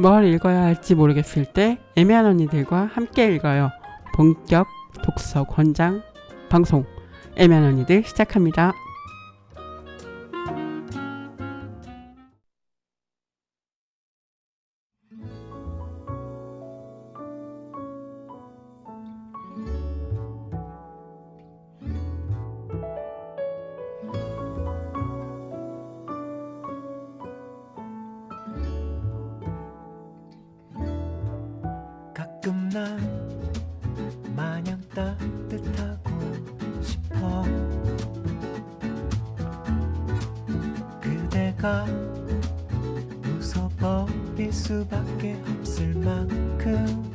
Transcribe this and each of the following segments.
뭘 읽어야 할지 모르겠을 때 애매한 언니들과 함께 읽어요. 본격 독서 권장 방송 애매한 언니들 시작합니다. 가끔 난 마냥 따뜻하고 싶어. 그대가 웃어버릴 수밖에 없을 만큼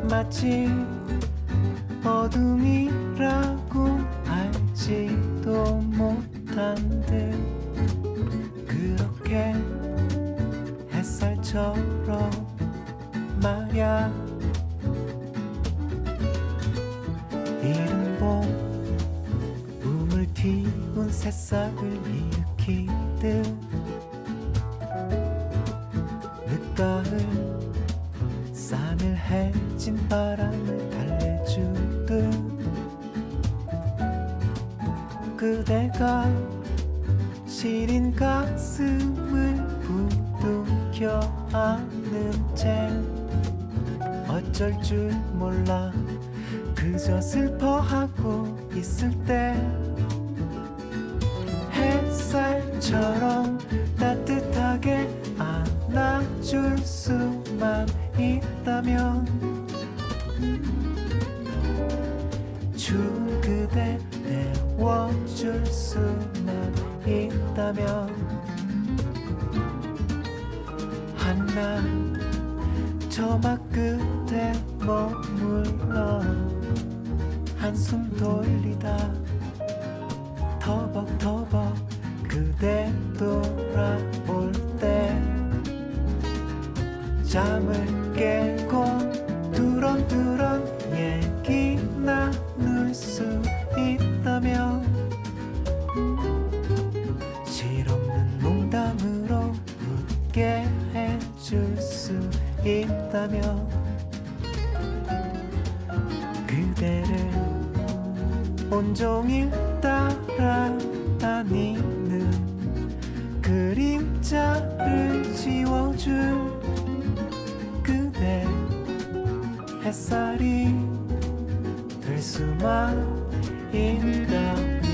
마치 어둠이라고 알지도 못한 듯 그렇게 햇살처럼 말야. 이른 봄 우물 튀운 새싹을 일으키듯 늦가을 싸늘해진 바람을 달래주듯 그대가 시린 가슴을 부둥켜 안는 채 어쩔 줄 몰라 그저 슬퍼하고 있을 때 햇살처럼 따뜻하게 안아줄 수만 있다면 추운 그대 데워줄 수만 있다면 한낮 저막 끝에 머물러 한숨 돌리다 터벅터벅 그대 돌아올 때 잠을 깨고 두런두런 얘기 나눌 수 있다면 실없는 농담으로 웃게 해줄 수 있다면 그대를 온종일 따라다니는 그림자를 지워줄 그대 햇살이 될 수만 있다면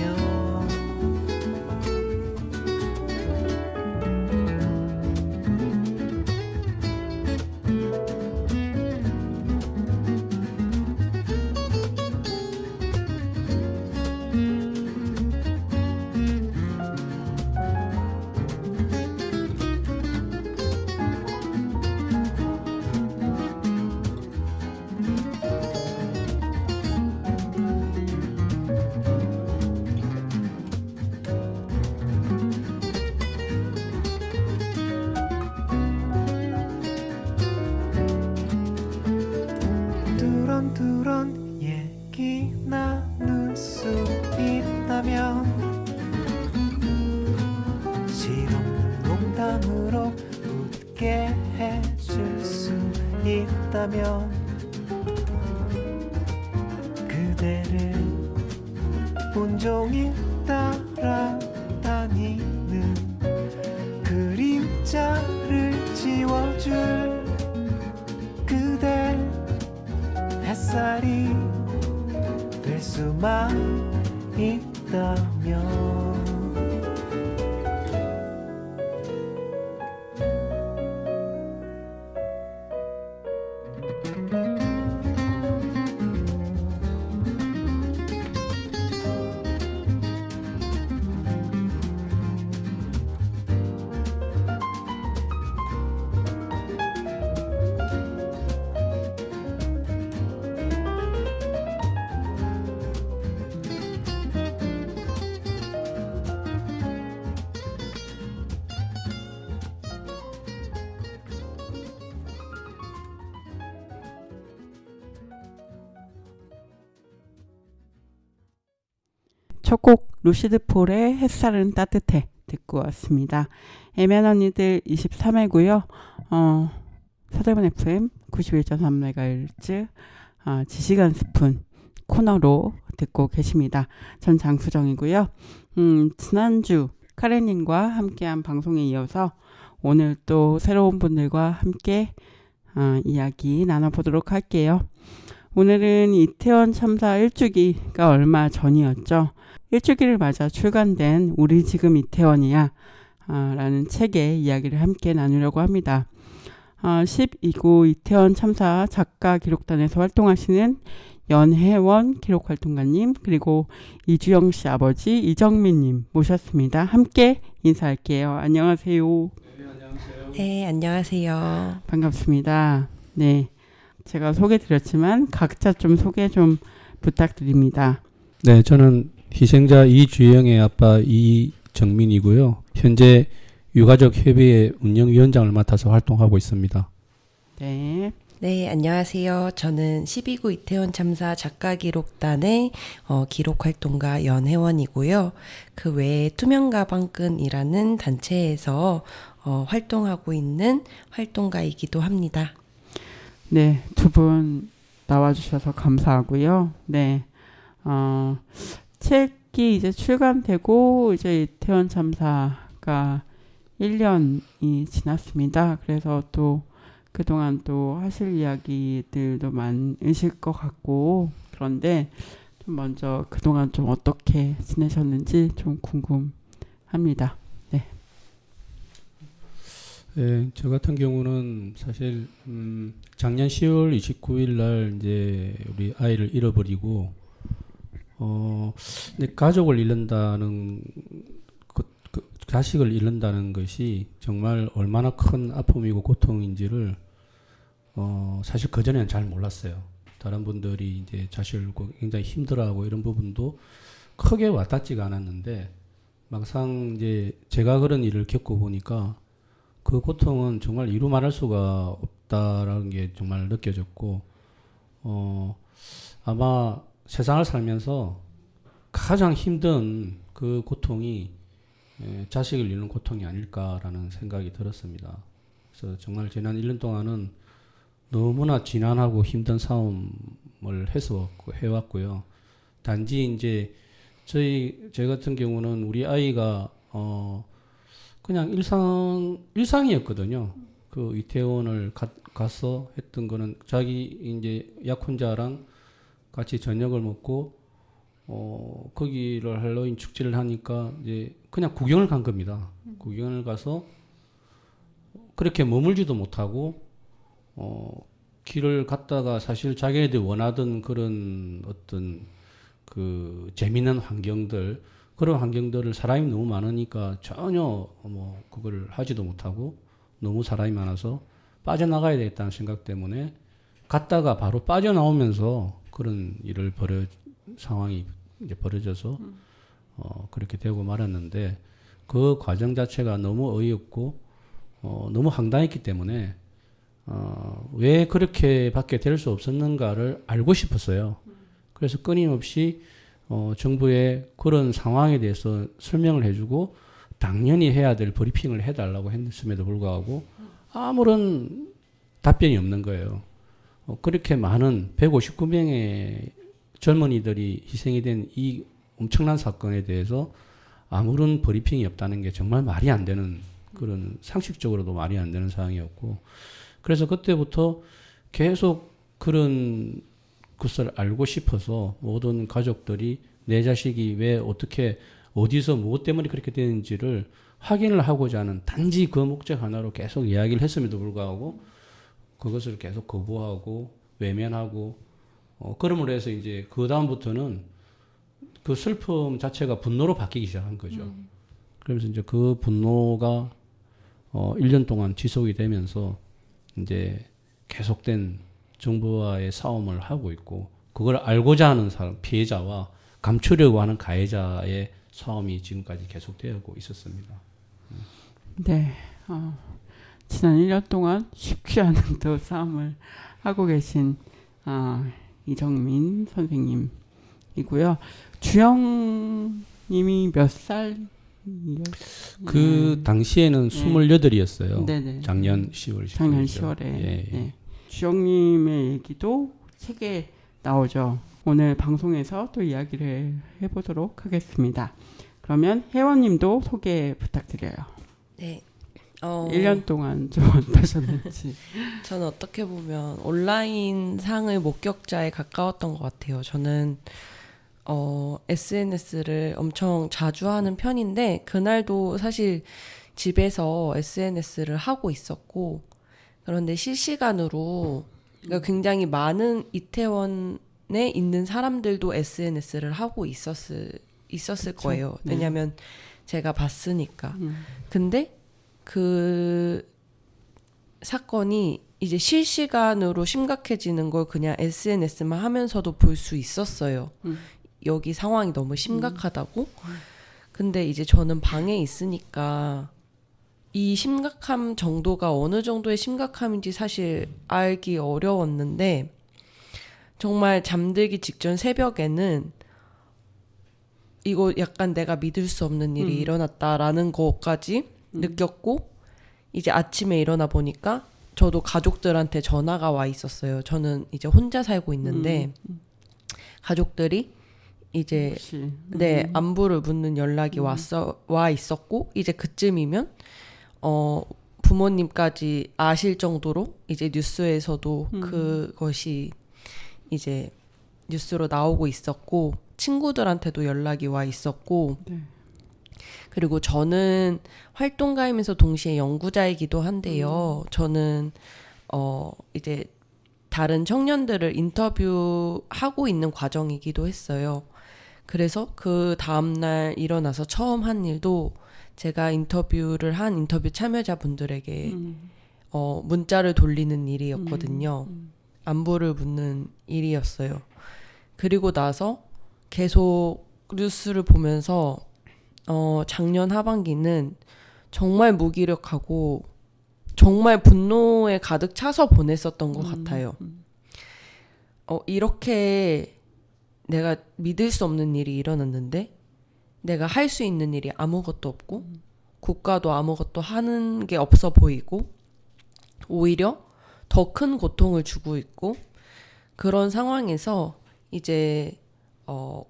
두런두런 얘기 나눌 수 있다면 실없는 농담으로 웃게 해줄 수 있다면 그대를 온종일 따라다니는 그림자를 지워줄 그대 햇살이 될 수만 있다면 첫 곡 루시드 폴의 햇살은 따뜻해 듣고 왔습니다. 애매한 언니들 23회고요. 서대문 FM 91.3MHz 지시간 스푼 코너로 듣고 계십니다. 전 장수정이고요. 지난주 카레님과 함께한 방송에 이어서 오늘 또 새로운 분들과 함께 이야기 나눠보도록 할게요. 오늘은 이태원 참사 1주기가 얼마 전이었죠. 1주기를 맞아 출간된 우리 지금 이태원이야 라는 책의 이야기를 함께 나누려고 합니다. 12구 이태원 참사 작가 기록단에서 활동하시는 연혜원 기록활동가님 그리고 이주영 씨 아버지 이정민님 모셨습니다. 함께 인사할게요. 안녕하세요. 네, 안녕하세요. 반갑습니다. 네, 제가 소개 드렸지만 각자 좀 소개 좀 부탁드립니다. 네, 저는 희생자 이주영의 아빠 이정민이고요. 현재 유가족협의회 운영위원장을 맡아서 활동하고 있습니다. 네. 네, 안녕하세요. 저는 12구 이태원 참사 작가기록단의 기록활동가 연혜원이고요. 그 외에 투명가방끈이라는 단체에서 활동하고 있는 활동가이기도 합니다. 네, 두 분 나와주셔서 감사하고요. 네, 책이 이제 출간되고 이제 이태원 참사가 1년이 지났습니다. 그래서 또 그동안 또 하실 이야기들도 많으실 것 같고 그런데 좀 먼저 그동안 좀 어떻게 지내셨는지 좀 궁금합니다. 네. 네, 저 같은 경우는 사실 작년 10월 29일 날 이제 우리 아이를 잃어버리고 근데 가족을 잃는다는 자식을 잃는다는 것이 정말 얼마나 큰 아픔이고 고통인지를 사실 그전에는 잘 몰랐어요. 다른 분들이 이제 자식을 굉장히 힘들어하고 이런 부분도 크게 와닿지가 않았는데 막상 이제 제가 그런 일을 겪어보니까 그 고통은 정말 이루 말할 수가 없다라는 게 정말 느껴졌고 아마 세상을 살면서 가장 힘든 그 고통이 자식을 잃는 고통이 아닐까라는 생각이 들었습니다. 그래서 정말 지난 1년 동안은 너무나 지난하고 힘든 싸움을 해왔고요. 단지 이제 제 같은 경우는 우리 아이가 그냥 일상이었거든요. 그 이태원을 가서 했던 거는 자기 이제 약혼자랑 같이 저녁을 먹고 거기를 할로윈 축제를 하니까 이제 그냥 구경을 간 겁니다. 구경을 가서 그렇게 머물지도 못하고 길을 갔다가 사실 자기네들이 원하던 그런 어떤 그 재미있는 환경들 그런 환경들을 사람이 너무 많으니까 전혀 뭐 그걸 하지도 못하고 너무 사람이 많아서 빠져나가야 되겠다는 생각 때문에 갔다가 바로 빠져나오면서 그런 상황이 이제 벌어져서 그렇게 되고 말았는데 그 과정 자체가 너무 어이없고 너무 황당했기 때문에 왜 그렇게밖에 될 수 없었는가를 알고 싶었어요. 그래서 끊임없이 정부에 그런 상황에 대해서 설명을 해주고 당연히 해야 될 브리핑을 해달라고 했음에도 불구하고 아무런 답변이 없는 거예요. 그렇게 많은 159명의 젊은이들이 희생이 된 이 엄청난 사건에 대해서 아무런 브리핑이 없다는 게 정말 말이 안 되는 그런 상식적으로도 말이 안 되는 상황이었고 그래서 그때부터 계속 그런 것을 알고 싶어서 모든 가족들이 내 자식이 왜 어떻게 어디서 무엇 때문에 그렇게 되는지를 확인을 하고자 하는 단지 그 목적 하나로 계속 이야기를 했음에도 불구하고 그것을 계속 거부하고 외면하고 그러므로 해서 이제 그 다음부터는 그 슬픔 자체가 분노로 바뀌기 시작한 거죠. 그러면서 이제 그 분노가 1년 동안 지속이 되면서 이제 계속된 정부와의 싸움을 하고 있고 그걸 알고자 하는 사람, 피해자와 감추려고 하는 가해자의 싸움이 지금까지 계속되고 있었습니다. 네, 지난 1년 동안 쉽지 않은 또 싸움을 하고 계신 이정민 선생님이고요. 주영님이 몇 그 당시에는 28이었어요. 네네. 작년 10월. 작년 10월에 예. 네. 주영님의 얘기도 책에 나오죠. 오늘 방송에서 또 이야기를 해보도록 하겠습니다. 그러면 혜원님도 소개 부탁드려요. 네. 1년 동안 좀 어떠셨는지. 저는 어떻게 보면 온라인 상의 목격자에 가까웠던 것 같아요. 저는 SNS를 엄청 자주 하는 편인데 그날도 사실 집에서 SNS를 하고 있었고 그런데 실시간으로 그러니까 굉장히 많은 이태원에 있는 사람들도 SNS를 하고 있었을 그쵸? 거예요. 네. 왜냐하면 제가 봤으니까. 근데 그 사건이 이제 실시간으로 심각해지는 걸 그냥 SNS만 하면서도 볼 수 있었어요. 여기 상황이 너무 심각하다고. 근데 이제 저는 방에 있으니까 이 심각함 정도가 어느 정도의 심각함인지 사실 알기 어려웠는데 정말 잠들기 직전 새벽에는 이거 약간 내가 믿을 수 없는 일이 일어났다라는 것까지 느꼈고 이제 아침에 일어나 보니까 저도 가족들한테 전화가 와 있었어요. 저는 이제 혼자 살고 있는데 가족들이 이제 혹시 네 안부를 묻는 연락이 와 있었고 이제 그쯤이면 부모님까지 아실 정도로 이제 뉴스에서도 그것이 이제 뉴스로 나오고 있었고 친구들한테도 연락이 와 있었고 네. 그리고 저는 활동가이면서 동시에 연구자이기도 한데요. 저는 이제 다른 청년들을 인터뷰하고 있는 과정이기도 했어요. 그래서 그 다음날 일어나서 처음 한 일도 제가 인터뷰를 한 인터뷰 참여자분들에게 문자를 돌리는 일이었거든요. 안부를 묻는 일이었어요. 그리고 나서 계속 뉴스를 보면서 작년 하반기는 정말 무기력하고 정말 분노에 가득 차서 보냈었던 것 같아요. 이렇게 내가 믿을 수 없는 일이 일어났는데 내가 할 수 있는 일이 아무것도 없고 국가도 아무것도 하는 게 없어 보이고 오히려 더 큰 고통을 주고 있고 그런 상황에서 이제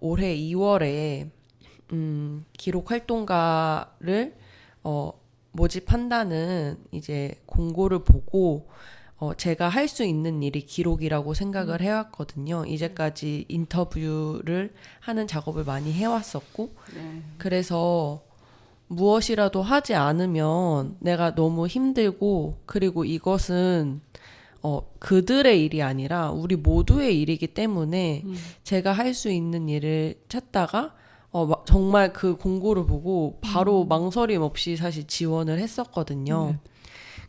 올해 2월에 기록 활동가를 모집한다는 이제 공고를 보고 제가 할 수 있는 일이 기록이라고 생각을 해왔거든요. 이제까지 인터뷰를 하는 작업을 많이 해왔었고 그래서 무엇이라도 하지 않으면 내가 너무 힘들고 그리고 이것은 그들의 일이 아니라 우리 모두의 일이기 때문에 제가 할 수 있는 일을 찾다가 정말 그 공고를 보고 바로 망설임 없이 사실 지원을 했었거든요.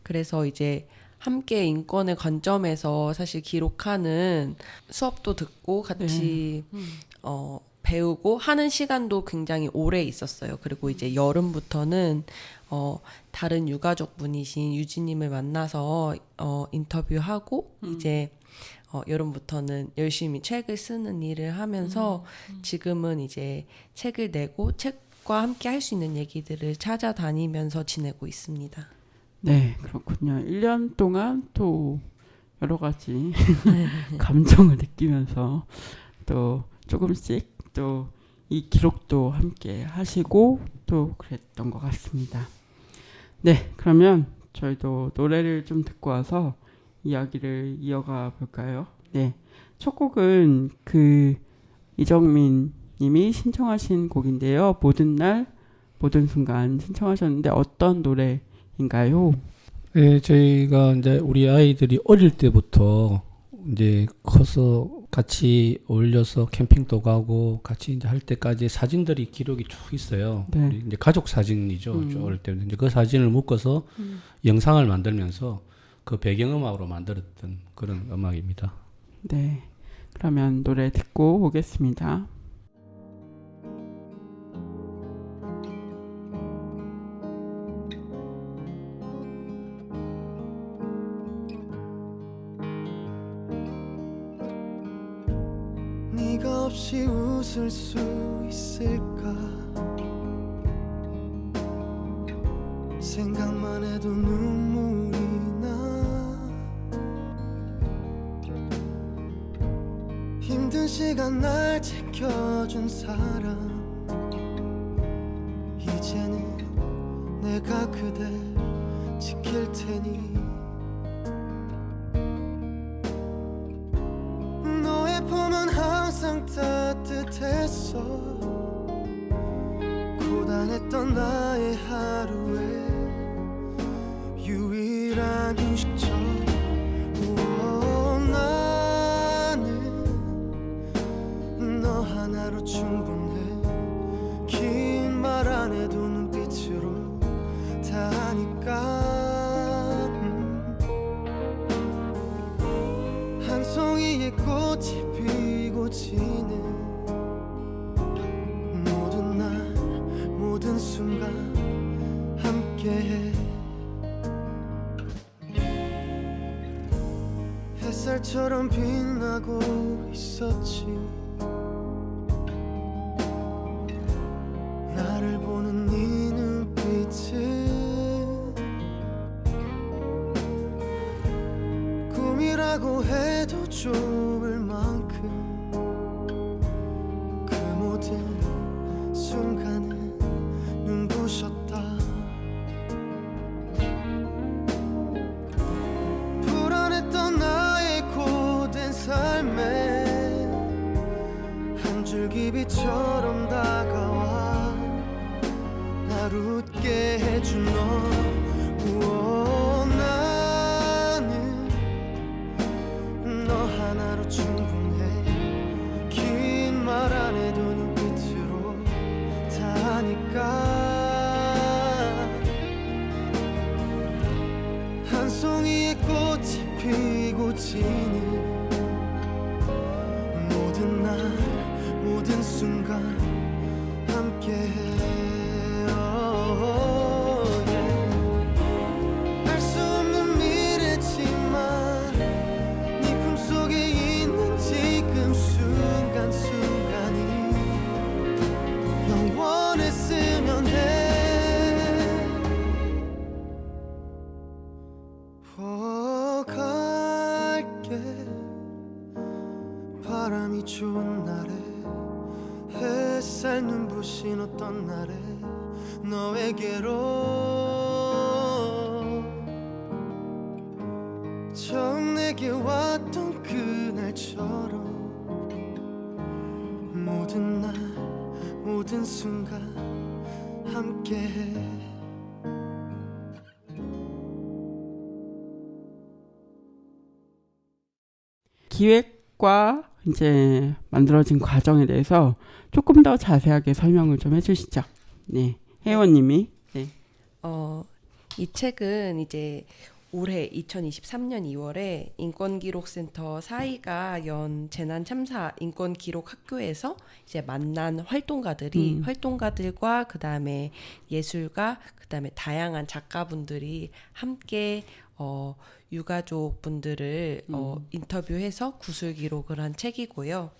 그래서 이제 함께 인권의 관점에서 사실 기록하는 수업도 듣고 같이 배우고 하는 시간도 굉장히 오래 있었어요. 그리고 이제 여름부터는 다른 유가족 분이신 유지님을 만나서 인터뷰하고 이제 여름부터는 열심히 책을 쓰는 일을 하면서 지금은 이제 책을 내고 책과 함께 할 수 있는 얘기들을 찾아다니면서 지내고 있습니다. 네, 그렇군요. 1년 동안 또 여러 가지 감정을 느끼면서 또 조금씩 또 이 기록도 함께 하시고 또 그랬던 것 같습니다. 네, 그러면 저희도 노래를 좀 듣고 와서 이야기를 이어가 볼까요? 네, 첫 곡은 그 이정민 님이 신청하신 곡인데요. 모든 날 모든 순간 신청하셨는데 어떤 노래인가요? 네, 저희가 이제 우리 아이들이 어릴 때부터 이제 커서 같이 어울려서 캠핑도 가고 같이 이제 할 때까지 사진들이 기록이 쭉 있어요. 네. 우리 이제 가족 사진이죠. 쭉 어릴 때 이제 그 사진을 묶어서 영상을 만들면서 그 배경음악으로 만들었던 그런 음악입니다. 네, 그러면 노래 듣고 오겠습니다. 네가 없이 웃을 수 있을까 생각만 해도 눈물이 나. 힘든 시간 날 지켜준 사람, 이제는 내가 그댈 지킬 테니. 너의 품은 항상 따뜻했어. 고단했던 나의 하루에 유일한 휴식처. 나는 너 하나로 충분해. 긴 말 안 해도 눈빛으로 다 하니까. 한 송이의 꽃이 피고 지는 모든 날 모든 순간 함께해. 햇살처럼 빛나고 있었지. 나를 보는 네 눈빛은 꿈이라고 해도 좁을 만큼 그 모든 순간은 눈부셨다. 불안했던 나의 고된 삶에 한 줄기 빛처럼 다가와 날 웃게 해준 너. 우와, 나는 너 하나로 충분해. 긴 말 안 해도 눈빛으로 다 하니까. 한 송이의 꽃이 피고 지는 모든 날 모든 순간 함께해. 알 수 없는 미래지만 네 품속에 있는 지금 순간순간이 영원했으면 해. 갈게. 바람이 좋은 날에 햇살 눈부신 어떤 날에 너에게로 처음 내게 왔던 그날처럼 모든 날 모든 순간 함께해. 기획과 이제 만들어진 과정에 대해서 조금 더 자세하게 설명을 좀 해주시죠. 네, 혜원님이. 네. 이 책은 이제 올해 2023년 2월에 인권기록센터 사이가 연 재난참사 인권기록학교에서 이제 만난 활동가들과 그다음에 예술가, 그다음에 다양한 작가분들이 함께 유가족 분들을 인터뷰해서 구술 기록을 한 책이고요.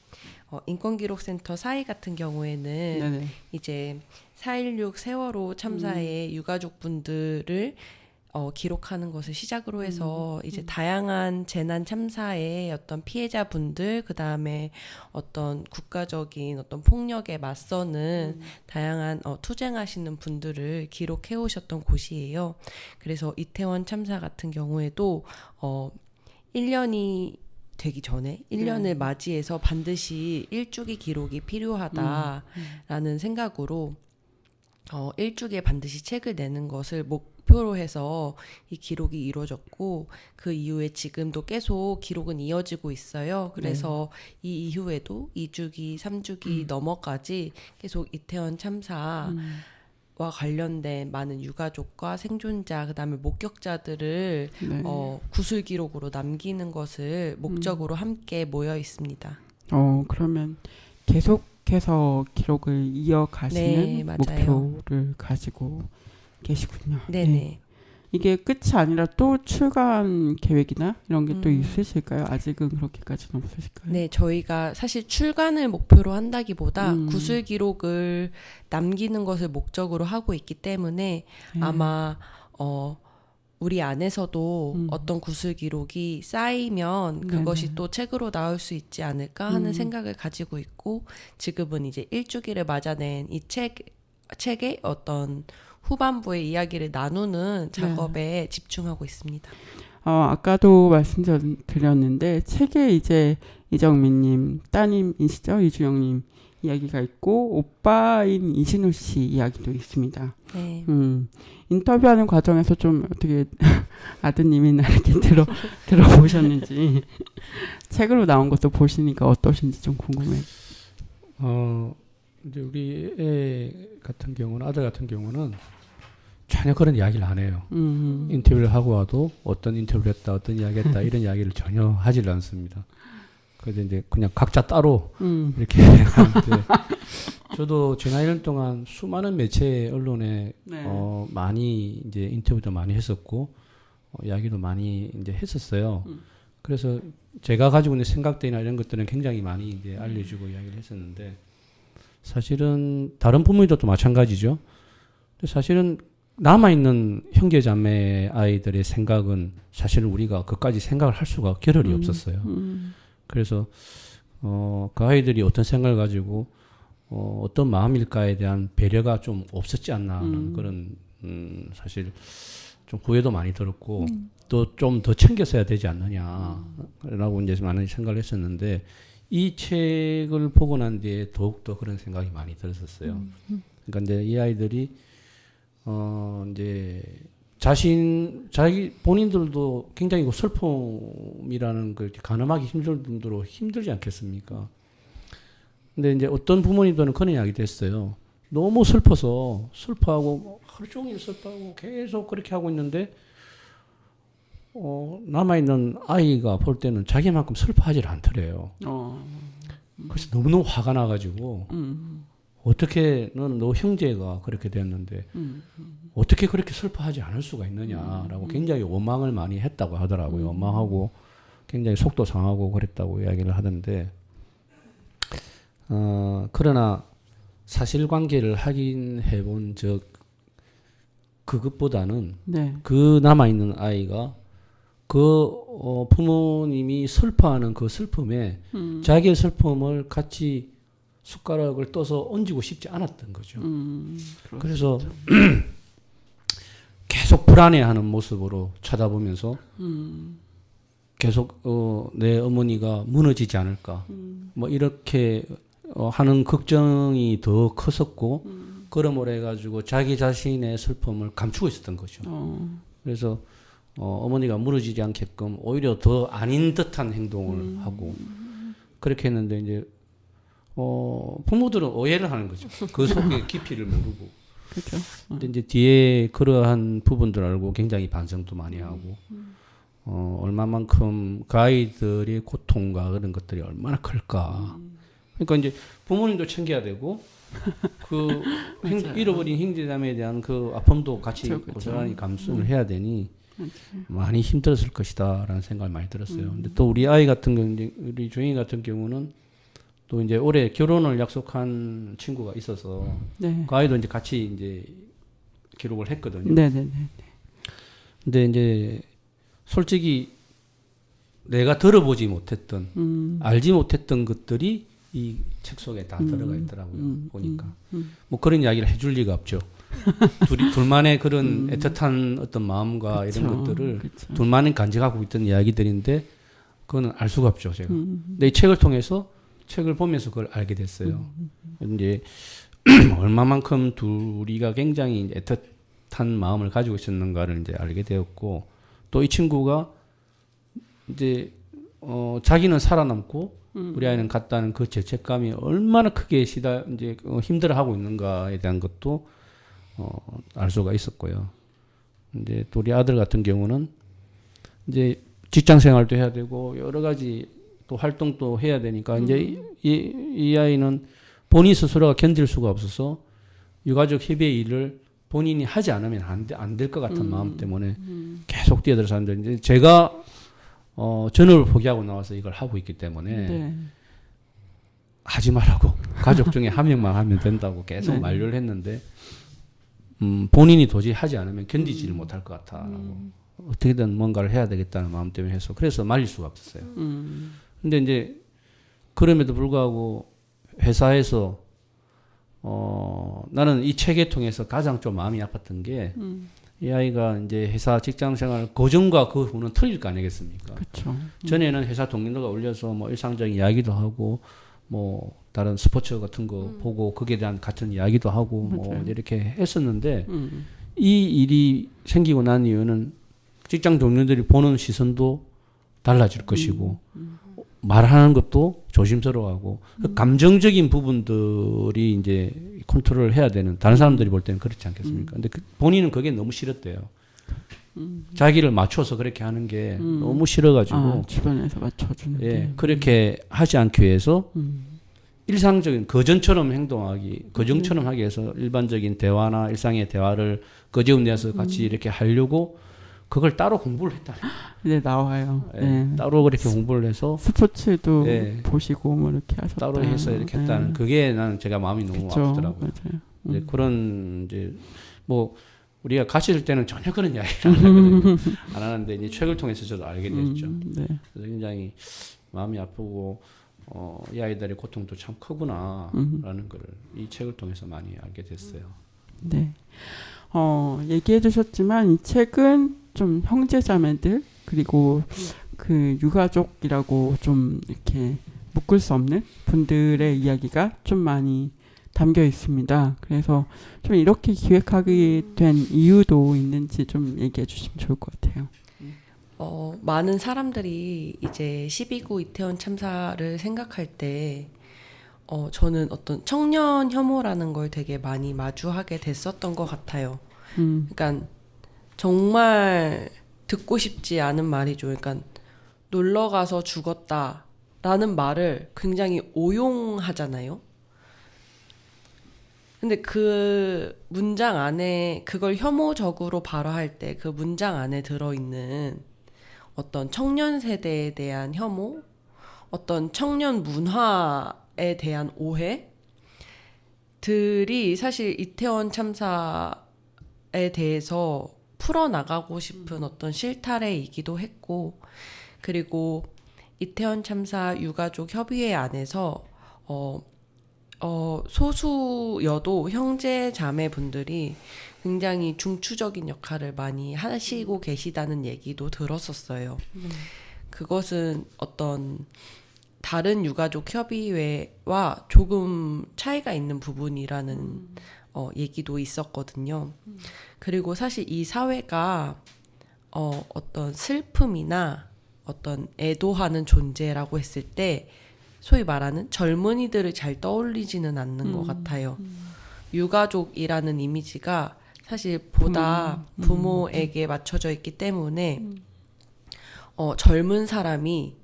인권기록센터 사이 같은 경우에는 네네. 이제 4.16 세월호 참사의 유가족 분들을 기록하는 것을 시작으로 해서 이제 다양한 재난 참사의 어떤 피해자분들, 그 다음에 어떤 국가적인 어떤 폭력에 맞서는 다양한 투쟁하시는 분들을 기록해 오셨던 곳이에요. 그래서 이태원 참사 같은 경우에도 1년이 되기 전에 1년을 맞이해서 반드시 일주기 기록이 필요하다라는 생각으로 일주기에 반드시 책을 내는 것을 목표로 해서 이 기록이 이루어졌고, 그 이후에 지금도 계속 기록은 이어지고 있어요. 그래서 이 이후에도 2주기, 3주기 넘어까지 계속 이태원 참사와 관련된 많은 유가족과 생존자, 그다음에 목격자들을 구술 기록으로 남기는 것을 목적으로 함께 모여 있습니다. 그러면 계속해서 기록을 이어가시는 목표를 가지고 계시군요. 네네. 네. 이게 끝이 아니라 또 출간 계획이나 이런 게 또 있으실까요? 아직은 그렇게까지는 없으실까요? 네, 저희가 사실 출간을 목표로 한다기보다 구술 기록을 남기는 것을 목적으로 하고 있기 때문에 아마 우리 안에서도 어떤 구술 기록이 쌓이면 그것이 또 책으로 나올 수 있지 않을까 하는 생각을 가지고 있고, 지금은 이제 1주기를 맞아낸 이 책의 어떤 후반부의 이야기를 나누는 작업에 집중하고 있습니다. 아까도 말씀드렸는데 책에 이제 이정민님 따님이시죠, 이주영님 이야기가 있고 오빠인 이진우 씨 이야기도 있습니다. 네. 인터뷰하는 과정에서 좀 어떻게 아드님이나 이렇게 들어보셨는지 책으로 나온 것도 보시니까 어떠신지 좀 궁금해요. 이제 우리 애 같은 경우는, 아들 같은 경우는 전혀 그런 이야기를 안 해요. 인터뷰를 하고 와도 어떤 인터뷰를 했다, 어떤 이야기 했다, 이런 이야기를 전혀 하질 않습니다. 그래서 이제 그냥 각자 따로 이렇게 하는데, 저도 지난 1년 동안 수많은 매체 언론에 많이 이제 인터뷰도 많이 했었고, 이야기도 많이 이제 했었어요. 그래서 제가 가지고 있는 생각들이나 이런 것들은 굉장히 많이 이제 알려주고 이야기를 했었는데, 사실은 다른 부모님들도 마찬가지죠. 근데 사실은 남아있는 형제자매 아이들의 생각은 사실은 우리가 그까지 생각을 할 수가 겨를이 없었어요. 그래서 그 아이들이 어떤 생각을 가지고 어떤 마음일까에 대한 배려가 좀 없었지 않나 하는 그런 사실 좀 후회도 많이 들었고, 또 좀 더 챙겼어야 되지 않느냐라고 이제 많은 생각을 했었는데, 이 책을 보고 난 뒤에 더욱더 그런 생각이 많이 들었었어요. 그러니까 이제 이 아이들이 이제 자기 본인들도 굉장히 그 슬픔이라는 걸 가늠하기 힘들 정도로 힘들지 않겠습니까? 근데 이제 어떤 부모님들은 그런 이야기도 했어요. 너무 슬퍼하고 하루 종일 슬퍼하고 계속 그렇게 하고 있는데, 남아있는 아이가 볼 때는 자기만큼 슬퍼하지 않더래요. 그래서 너무너무 화가 나가지고, 어떻게 너는 너 형제가 그렇게 됐는데 어떻게 그렇게 슬퍼하지 않을 수가 있느냐라고 굉장히 원망을 많이 했다고 하더라고요. 원망하고 굉장히 속도 상하고 그랬다고 이야기를 하던데, 그러나 사실관계를 확인해 본 그것보다는 그 남아있는 아이가 그 부모님이 슬퍼하는 그 슬픔에 자기의 슬픔을 같이 숟가락을 떠서 얹고 싶지 않았던 거죠. 그래서 계속 불안해하는 모습으로 쳐다보면서 계속 내 어머니가 무너지지 않을까, 뭐 이렇게 하는 걱정이 더 컸었고, 그러므로 해가지고 자기 자신의 슬픔을 감추고 있었던 거죠. 그래서 어머니가 무너지지 않게끔 오히려 더 아닌 듯한 행동을 하고 그렇게 했는데, 이제 부모들은 오해를 하는 거죠. 그 속의 깊이를 모르고. 그렇죠. 근데 이제 뒤에 그러한 부분들 알고 굉장히 반성도 많이 하고, 얼마만큼 그 아이들의 고통과 그런 것들이 얼마나 클까. 그러니까 이제 부모님도 챙겨야 되고, 그 잃어버린 형제자매에 대한 그 아픔도 같이 고스란히 감수를 해야 되니 많이 힘들었을 것이다라는 생각을 많이 들었어요. 근데 또 우리 아이 같은 경우, 우리 조영이 같은 경우는 또 이제 올해 결혼을 약속한 친구가 있어서 그 아이도 이제 같이 이제 기록을 했거든요. 근데 이제 솔직히 내가 들어보지 못했던, 알지 못했던 것들이 이 책 속에 다 들어가 있더라고요. 보니까 뭐 그런 이야기를 해줄 리가 없죠. 둘만의 그런 애틋한 어떤 마음과 이런 것들을 둘만이 간직하고 있던 이야기들인데, 그거는 알 수가 없죠, 제가. 근데 이 책을 통해서, 책을 보면서 그걸 알게 됐어요. 이제 얼마만큼 둘이가 굉장히 애틋한 마음을 가지고 있었는가를 이제 알게 되었고, 또 이 친구가 이제 자기는 살아남고 우리 아이는 갔다는 그 죄책감이 얼마나 크게 이제 힘들어하고 있는가에 대한 것도 알 수가 있었고요. 이제 또 우리 아들 같은 경우는 이제 직장 생활도 해야 되고 여러 가지 또 활동도 해야 되니까 이제 이 아이는 본인 스스로가 견딜 수가 없어서 유가족 협의회 일을 본인이 하지 않으면 안 될 것 같은 마음 때문에 계속 뛰어들어서 하는데, 이제 제가 전업을 포기하고 나와서 이걸 하고 있기 때문에 하지 말라고, 가족 중에 한 명만 하면 된다고 계속 만류를 했는데, 본인이 도저히 하지 않으면 견디지를 못할 것 같아라고 어떻게든 뭔가를 해야 되겠다는 마음 때문에 해서 그래서 말릴 수가 없었어요. 근데 이제 그럼에도 불구하고 회사에서 나는 이 책을 통해서 가장 좀 마음이 아팠던 게 이 아이가 이제 회사 직장 생활 그 전과 그 후는 틀릴 거 아니겠습니까? 그렇죠. 전에는 회사 동료들과 올려서 뭐 일상적인 이야기도 하고 뭐 다른 스포츠 같은 거 보고 거기에 대한 같은 이야기도 하고 뭐 이렇게 했었는데 이 일이 생기고 난 이유는 직장 동료들이 보는 시선도 달라질 것이고 말하는 것도 조심스러워하고 그 감정적인 부분들이 이제 컨트롤을 해야 되는 다른 사람들이 볼 때는 그렇지 않겠습니까? 근데 본인은 그게 너무 싫었대요. 자기를 맞춰서 그렇게 하는 게 너무 싫어가지고 주변에서 맞춰주는 예, 그렇게 하지 않기 위해서 일상적인 거전처럼 행동하기, 거정처럼 하기 위해서 일반적인 대화나 일상의 대화를 거저음 내서 같이 이렇게 하려고 그걸 따로 공부를 했다. 네, 나와요. 예, 네. 따로 그렇게 공부를 해서 스포츠도 예, 보시고 뭐 이렇게 하셨다. 따로 해서 이렇게 했다는 그게 나는 제가 마음이 너무 그쵸. 아프더라고요. 맞아요. 이제 그런 이제 뭐 우리가 같이 있을 때는 전혀 그런 이야기를 안 하거든요. 안 하는데 이제 책을 통해서 저도 알게 됐죠. 네. 그래서 굉장히 마음이 아프고 이 아이들의 고통도 참 크구나라는 걸 이 책을 통해서 많이 알게 됐어요. 네. 얘기해 주셨지만 이 책은 좀 형제자매들 그리고 그 유가족이라고 좀 이렇게 묶을 수 없는 분들의 이야기가 좀 많이 담겨 있습니다. 그래서 좀 이렇게 기획하게 된 이유도 있는지 좀 얘기해 주시면 좋을 것 같아요. 많은 사람들이 이제 12구 이태원 참사를 생각할 때 저는 어떤 청년 혐오라는 걸 되게 많이 마주하게 됐었던 것 같아요. 그러니까 정말 듣고 싶지 않은 말이죠. 그러니까 놀러 가서 죽었다라는 말을 굉장히 오용하잖아요. 근데 그 문장 안에 그걸 혐오적으로 발화할 때 그 문장 안에 들어있는 어떤 청년 세대에 대한 혐오, 어떤 청년 문화에 대한 오해들이 사실 이태원 참사에 대해서 풀어나가고 싶은 어떤 실타래이기도 했고, 그리고 이태원 참사 유가족 협의회 안에서 소수여도 형제 자매 분들이 굉장히 중추적인 역할을 많이 하시고 계시다는 얘기도 들었었어요. 그것은 어떤 다른 유가족 협의회와 조금 차이가 있는 부분이라는 얘기도 있었거든요. 그리고 사실 이 사회가 어떤 슬픔이나 어떤 애도하는 존재라고 했을 때 소위 말하는 젊은이들을 잘 떠올리지는 않는 것 같아요. 유가족이라는 이미지가 사실 보다 부모에게 맞춰져 있기 때문에 젊은 사람이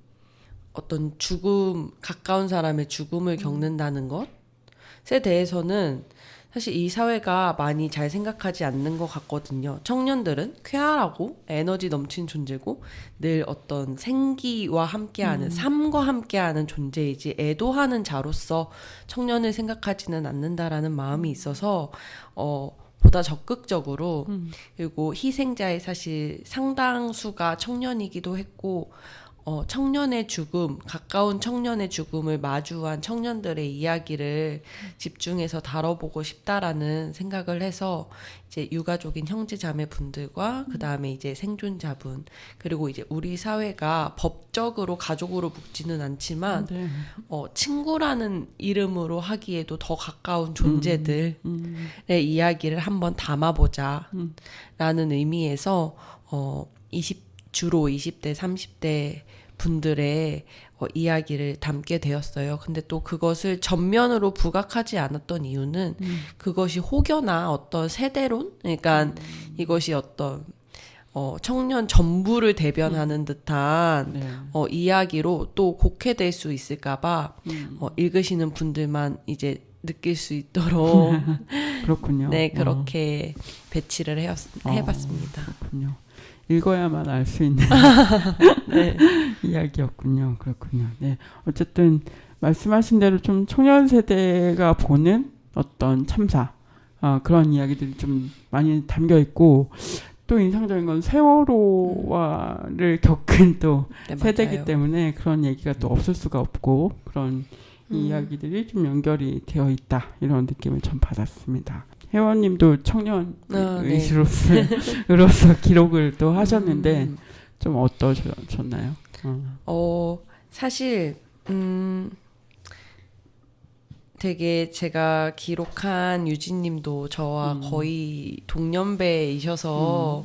어떤 죽음, 가까운 사람의 죽음을 겪는다는 것에 대해서는 사실 이 사회가 많이 잘 생각하지 않는 것 같거든요. 청년들은 쾌활하고 에너지 넘치는 존재고 늘 어떤 생기와 함께하는 삶과 함께하는 존재이지 애도하는 자로서 청년을 생각하지는 않는다라는 마음이 있어서 보다 적극적으로 그리고 희생자의 사실 상당수가 청년이기도 했고 청년의 죽음, 가까운 청년의 죽음을 마주한 청년들의 이야기를 집중해서 다뤄보고 싶다라는 생각을 해서 이제 유가족인 형제자매 분들과 그 다음에 이제 생존자분 그리고 이제 우리 사회가 법적으로 가족으로 묶지는 않지만 친구라는 이름으로 하기에도 더 가까운 존재들의 이야기를 한번 담아보자 라는 의미에서 주로 20대, 30대 분들의 이야기를 담게 되었어요. 근데 또 그것을 전면으로 부각하지 않았던 이유는 그것이 혹여나 어떤 세대론? 그러니까 이것이 어떤 청년 전부를 대변하는 듯한 이야기로 또 곡해될 수 있을까봐 읽으시는 분들만 이제 느낄 수 있도록 그렇군요. 네, 그렇게 배치를 해봤습니다. 그렇군요. 읽어야만 알 수 있는 네. 이야기였군요. 그렇군요. 네. 어쨌든 말씀하신 대로 좀 청년 세대가 보는 어떤 참사, 그런 이야기들이 좀 많이 담겨 있고 또 인상적인 건 세월호를 겪은 또 네, 세대이기 맞아요. 때문에 그런 얘기가 또 없을 수가 없고 그런 이야기들이 좀 연결이 되어 있다 이런 느낌을 좀 받았습니다. 회원님도 청년 네. 의식으로서 기록을 또 하셨는데 좀 어떠셨나요? 사실 되게 제가 기록한 유진님도 저와 거의 동년배이셔서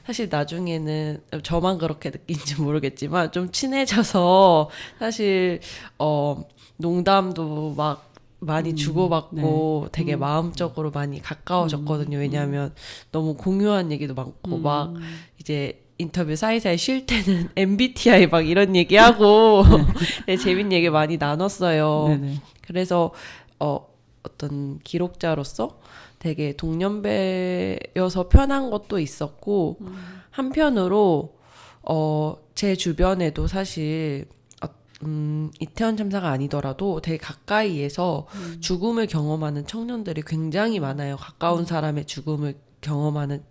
사실 나중에는 저만 그렇게 느낀지 모르겠지만 좀 친해져서 사실 농담도 막 많이 주고받고 되게 마음적으로 많이 가까워졌거든요. 왜냐하면 너무 공유한 얘기도 많고 막 이제 인터뷰 사이사이 쉴 때는 MBTI 막 이런 얘기하고 네, 재밌는 얘기 많이 나눴어요. 네네. 그래서 어떤 기록자로서 되게 동년배여서 편한 것도 있었고 한편으로 제 주변에도 사실 이태원 참사가 아니더라도 되게 가까이에서 죽음을 경험하는 청년들이 굉장히 많아요. 가까운 사람의 죽음을 경험하는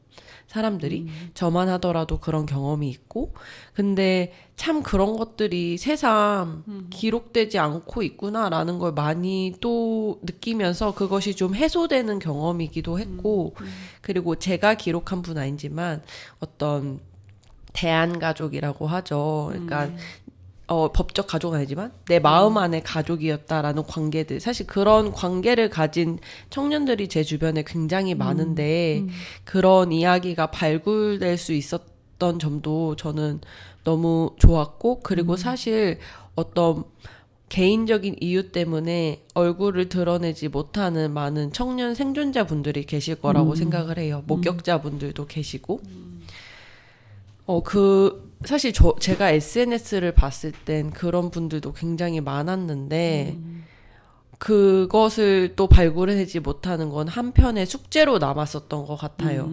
사람들이 저만 하더라도 그런 경험이 있고 근데 참 그런 것들이 새삼 기록되지 않고 있구나라는 걸 많이 또 느끼면서 그것이 좀 해소되는 경험이기도 했고 그리고 제가 기록한 분 아니지만 어떤 대한가족이라고 하죠. 그러니까 법적 가족은 아니지만 내 마음 안에 가족이었다라는 관계들 사실 그런 관계를 가진 청년들이 제 주변에 굉장히 많은데 그런 이야기가 발굴될 수 있었던 점도 저는 너무 좋았고 그리고 사실 어떤 개인적인 이유 때문에 얼굴을 드러내지 못하는 많은 청년 생존자분들이 계실 거라고 생각을 해요. 목격자분들도 계시고 사실 제가 SNS를 봤을 땐 그런 분들도 굉장히 많았는데 그것을 또 발굴해내지 못하는 건 한편의 숙제로 남았었던 것 같아요.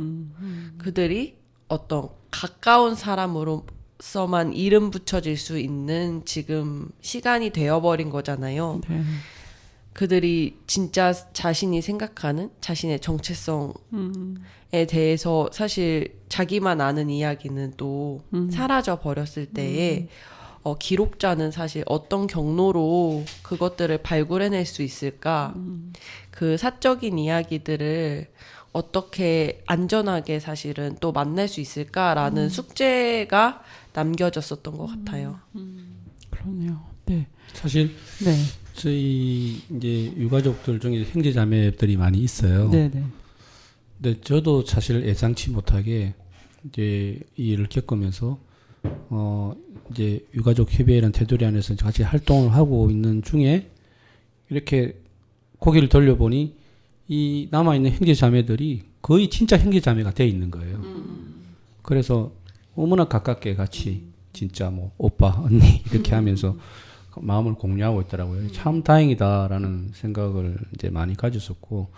그들이 어떤 가까운 사람으로서만 이름 붙여질 수 있는 지금 시간이 되어버린 거잖아요. 네. 그들이 진짜 자신이 생각하는 자신의 정체성에 대해서 사실 자기만 아는 이야기는 또 사라져 버렸을 때에 기록자는 사실 어떤 경로로 그것들을 발굴해낼 수 있을까? 그 사적인 이야기들을 어떻게 안전하게 사실은 또 만날 수 있을까라는 숙제가 남겨졌었던 것 같아요. 그러네요. 네. 사실 네. 저희 이제 유가족들 중에 형제 자매들이 많이 있어요. 네네. 근데 저도 사실 예상치 못하게 이제 이 일을 겪으면서 이제 유가족 협의회라는 테두리 안에서 같이 활동을 하고 있는 중에 이렇게 고개를 돌려보니 이 남아있는 형제 자매들이 거의 진짜 형제 자매가 돼 있는 거예요. 그래서 너무나 가깝게 같이 진짜 뭐 오빠 언니 이렇게 하면서 마음을 공유하고 있더라고요. 참 다행이다라는 생각을 이제 많이 가졌었고,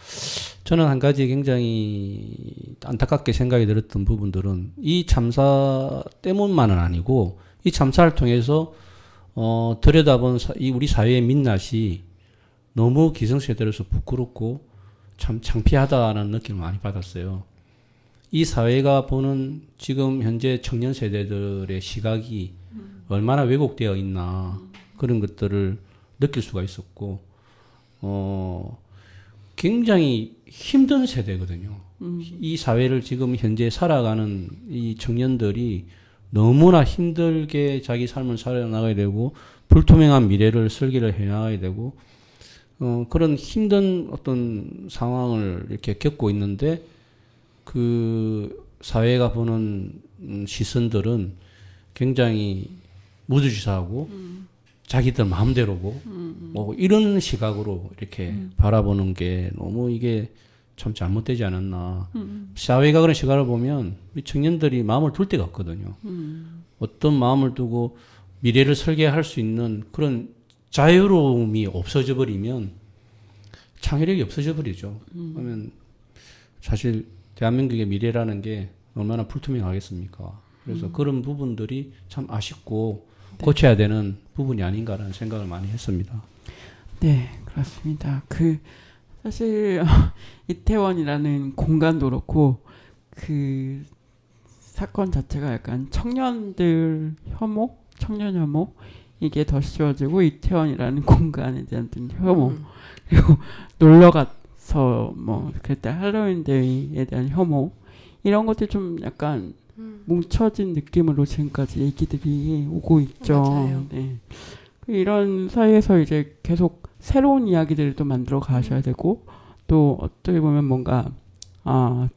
저는 한 가지 굉장히 안타깝게 생각이 들었던 부분들은 이 참사 때문만은 아니고 이 참사를 통해서 들여다본 이 우리 사회의 민낯이 너무 기성세대로서 부끄럽고 참 창피하다는 느낌을 많이 받았어요. 이 사회가 보는 지금 현재 청년 세대들의 시각이 얼마나 왜곡되어 있나 그런 것들을 느낄 수가 있었고 굉장히 힘든 세대거든요. 이 사회를 지금 현재 살아가는 이 청년들이 너무나 힘들게 자기 삶을 살아나가야 되고 불투명한 미래를 설계를 해나가야 되고 그런 힘든 어떤 상황을 이렇게 겪고 있는데 그 사회가 보는 시선들은 굉장히 무주지사하고 자기들 마음대로고 뭐 이런 시각으로 이렇게 바라보는 게 너무 이게 참 잘못되지 않았나. 사회가 그런 시각을 보면 우리 청년들이 마음을 둘 데가 없거든요. 어떤 마음을 두고 미래를 설계할 수 있는 그런 자유로움이 없어져 버리면 창의력이 없어져 버리죠. 그러면 사실 대한민국의 미래라는 게 얼마나 불투명하겠습니까? 그래서 그런 부분들이 참 아쉽고 고쳐야 되는 부분이 아닌가라는 생각을 많이 했습니다. 네, 그렇습니다. 사실 이태원이라는 공간도 그렇고 그 사건 자체가 약간 청년들 혐오, 청년 혐오 이게 더 씌워지고 이태원이라는 공간에 대한 혐오 그리고 놀러 가서 뭐 그때 할로윈 데이에 대한 혐오 이런 것들이 좀 약간 뭉쳐진 느낌으로 지금까지 얘기들이 오고 있죠. 맞아요. 네. 이런 사이에서 이제 계속 새로운 이야기들을 또 만들어 가셔야 되고 또 어떻게 보면 뭔가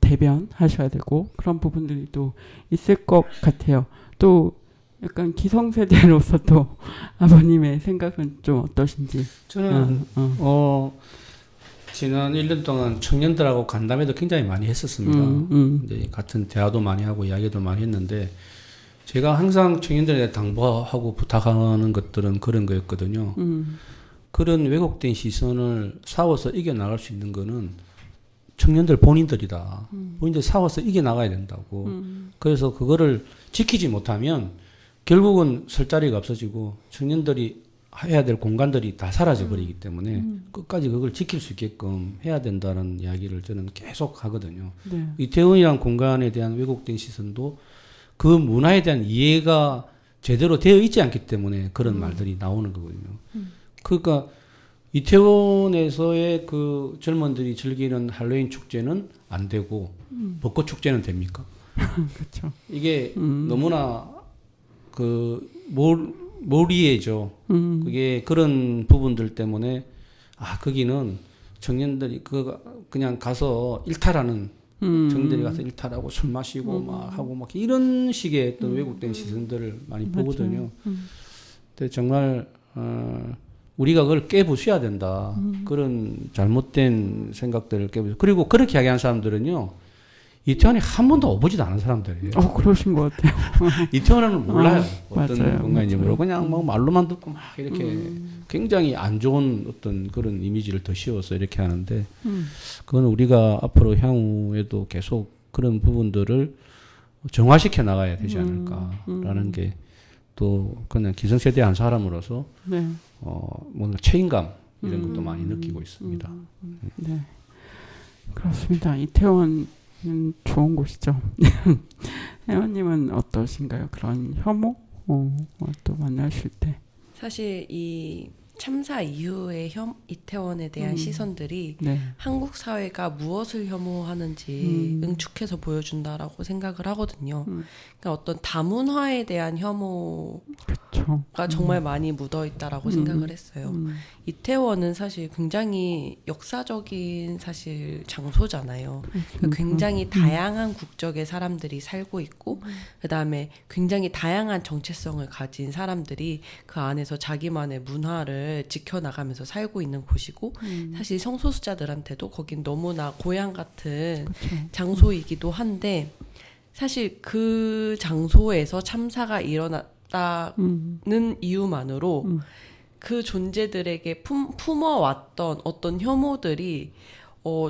대변하셔야 되고 그런 부분들이 또 있을 것 같아요. 또 약간 기성세대로서 또 아버님의 생각은 좀 어떠신지. 저는 지난 1년 동안 청년들하고 간담회도 굉장히 많이 했었습니다. 이제 같은 대화도 많이 하고 이야기도 많이 했는데 제가 항상 청년들에게 당부하고 부탁하는 것들은 그런 거였거든요. 그런 왜곡된 시선을 싸워서 이겨나갈 수 있는 거는 청년들 본인들이다. 본인들 싸워서 이겨나가야 된다고. 그래서 그거를 지키지 못하면 결국은 설 자리가 없어지고 청년들이 해야 될 공간들이 다 사라져 버리기 때문에 끝까지 그걸 지킬 수 있게끔 해야 된다는 이야기를 저는 계속 하거든요. 네. 이태원이라는 공간에 대한 왜곡된 시선도 그 문화에 대한 이해가 제대로 되어 있지 않기 때문에 그런 말들이 나오는 거거든요. 그러니까 이태원에서의 그 젊은들이 즐기는 할로윈 축제는 안 되고 벚꽃 축제는 됩니까? 그렇죠. 이게 너무나 그 몰이해죠. 그게 그런 부분들 때문에 거기는 청년들이 그냥 가서 일탈하는 청년들이 가서 일탈하고 술 마시고 막 하고 막 이런 식의 어떤 왜곡된 시선들을 많이 보거든요. 근데 정말 우리가 그걸 깨부숴야 된다. 그런 잘못된 생각들을 깨부숴. 그리고 그렇게 이야기하는 사람들은요. 이태원에 한 번도 와보지도 않은 사람들이에요. 그러신 것 같아요. 이태원은 몰라요. 어떤 맞아요. 공간인지 모르고 그냥 뭐 말로만 듣고 막 이렇게 굉장히 안 좋은 어떤 그런 이미지를 더 씌워서 이렇게 하는데 그건 우리가 앞으로 향후에도 계속 그런 부분들을 정화시켜 나가야 되지 않을까라는 게 또 그냥 기성세대 한 사람으로서 네. 뭔가 책임감 이런 것도 많이 느끼고 있습니다. 네. 그렇습니다. 이태원은 좋은 곳이죠. 혜원님은 어떠신가요? 그런 혐오? 또 만나실 때. 사실 이 참사 이후의 이태원에 대한 시선들이 네. 한국 사회가 무엇을 혐오하는지 응축해서 보여준다라고 생각을 하거든요. 그러니까 어떤 다문화에 대한 혐오가 그렇죠. 정말 많이 묻어 있다라고 생각을 했어요. 이태원은 사실 굉장히 역사적인 사실 장소잖아요. 그러니까 굉장히 다양한 국적의 사람들이 살고 있고 그다음에 굉장히 다양한 정체성을 가진 사람들이 그 안에서 자기만의 문화를 지켜나가면서 살고 있는 곳이고 사실 성소수자들한테도 거긴 너무나 고향 같은 장소이기도 한데 사실 그 장소에서 참사가 일어났다는 이유만으로 그 존재들에게 품어왔던 어떤 혐오들이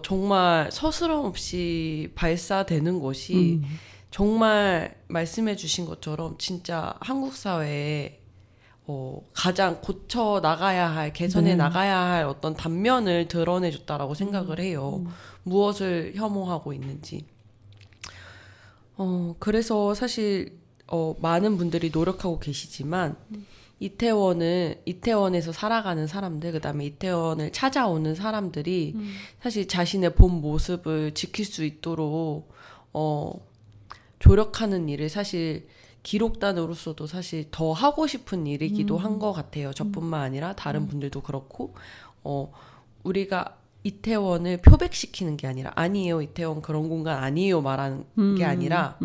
정말 서스럼 없이 발사되는 것이 정말 말씀해 주신 것처럼 진짜 한국 사회에 가장 고쳐 나가야 할, 개선해 나가야 할 어떤 단면을 드러내 줬다라고 생각을 해요. 무엇을 혐오하고 있는지. 그래서 사실 많은 분들이 노력하고 계시지만 이태원에서 살아가는 사람들, 그다음에 이태원을 찾아오는 사람들이 사실 자신의 본 모습을 지킬 수 있도록 조력하는 일을 사실 기록단으로서도 사실 더 하고 싶은 일이기도 한 것 같아요. 저뿐만 아니라 다른 분들도 그렇고 우리가 이태원을 표백시키는 게 아니라 아니에요, 이태원 그런 공간 아니에요 말하는 게 아니라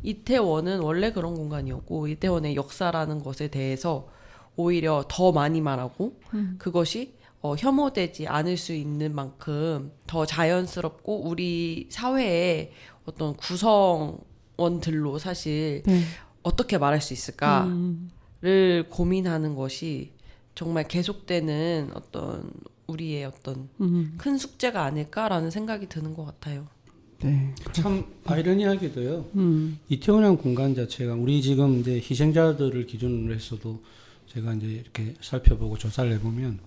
이태원은 원래 그런 공간이었고 이태원의 역사라는 것에 대해서 오히려 더 많이 말하고 그것이 혐오되지 않을 수 있는 만큼 더 자연스럽고 우리 사회의 어떤 구성원들로 사실 어떻게 말할 수 있을까를 고민하는 것이 정말 계속되는 어떤 우리의 어떤 큰 숙제가 아닐까라는 생각이 드는 것 같아요. 네. 참 아이러니하게도요. 이태원이라는 공간 자체가 우리 지금 이제 희생자들을 기준으로 해서도 제가 이제 이렇게 살펴보고 조사를 해보면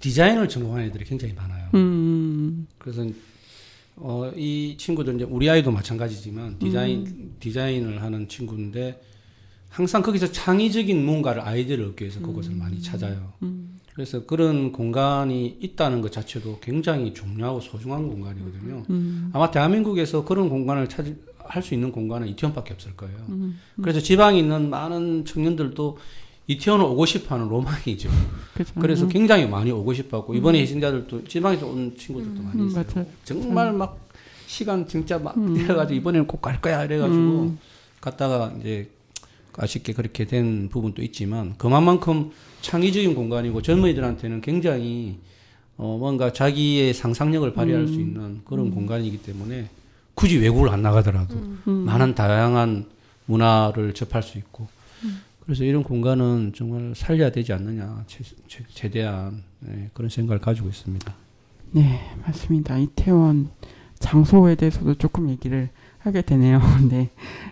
디자인을 전공하는 애들이 굉장히 많아요. 그래서 이 친구들 이제 우리 아이도 마찬가지지만 디자인을 하는 친구인데 항상 거기서 창의적인 뭔가를 아이디어를 얻기 위해서 그것을 많이 찾아요. 그래서 그런 공간이 있다는 것 자체도 굉장히 중요하고 소중한 공간이거든요. 아마 대한민국에서 그런 공간을 할 수 있는 공간은 이태원밖에 없을 거예요. 그래서 지방에 있는 많은 청년들도 이태원을 오고 싶어하는 로망이죠. 그렇죠. 그래서 굉장히 많이 오고 싶었고 이번에 희생자들도 지방에서 온 친구들도 많이 있어요. 맞아요. 정말 막 시간 진짜 막 돼가지고 이번에는 꼭 갈 거야 이래가지고 갔다가 이제 아쉽게 그렇게 된 부분도 있지만 그만큼 창의적인 공간이고 젊은이들한테는 굉장히 뭔가 자기의 상상력을 발휘할 수 있는 그런 공간이기 때문에 굳이 외국을 안 나가더라도 많은 다양한 문화를 접할 수 있고 그래서 이런 공간은 정말 살려야 되지 않느냐 최대한 그런 생각을 가지고 있습니다. 네, 맞습니다. 이태원 장소에 대해서도 조금 얘기를 하게 되네요. 네,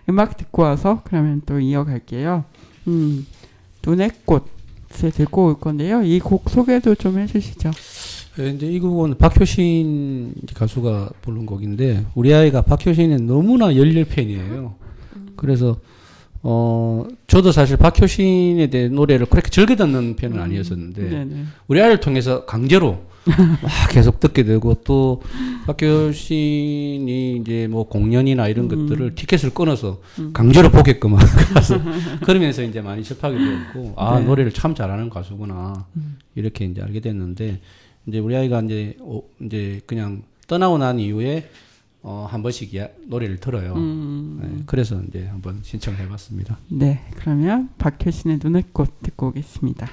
음악 듣고 와서 그러면 또 이어갈게요. 눈의 꽃을 듣고 올 건데요. 이 곡 소개도 좀 해주시죠. 이제 이 곡은 박효신 가수가 부른 곡인데 우리 아이가 박효신의 너무나 열렬 팬이에요. 그래서 저도 사실 박효신에 대해 노래를 그렇게 즐겨 듣는 편은 아니었었는데 네네. 우리 아이를 통해서 강제로 막 계속 듣게 되고 또 박효신이 이제 뭐 공연이나 이런 것들을 티켓을 끊어서 강제로 보게끔 가서 그러면서 이제 많이 접하게 되었고 아 네. 노래를 참 잘하는 가수구나 이렇게 이제 알게 됐는데 이제 우리 아이가 이제 그냥 떠나고 난 이후에 한 번씩 노래를 들어요. 네, 그래서 이제 한번 신청을 해봤습니다. 네, 그러면 박효신의 눈의 꽃 듣고 오겠습니다.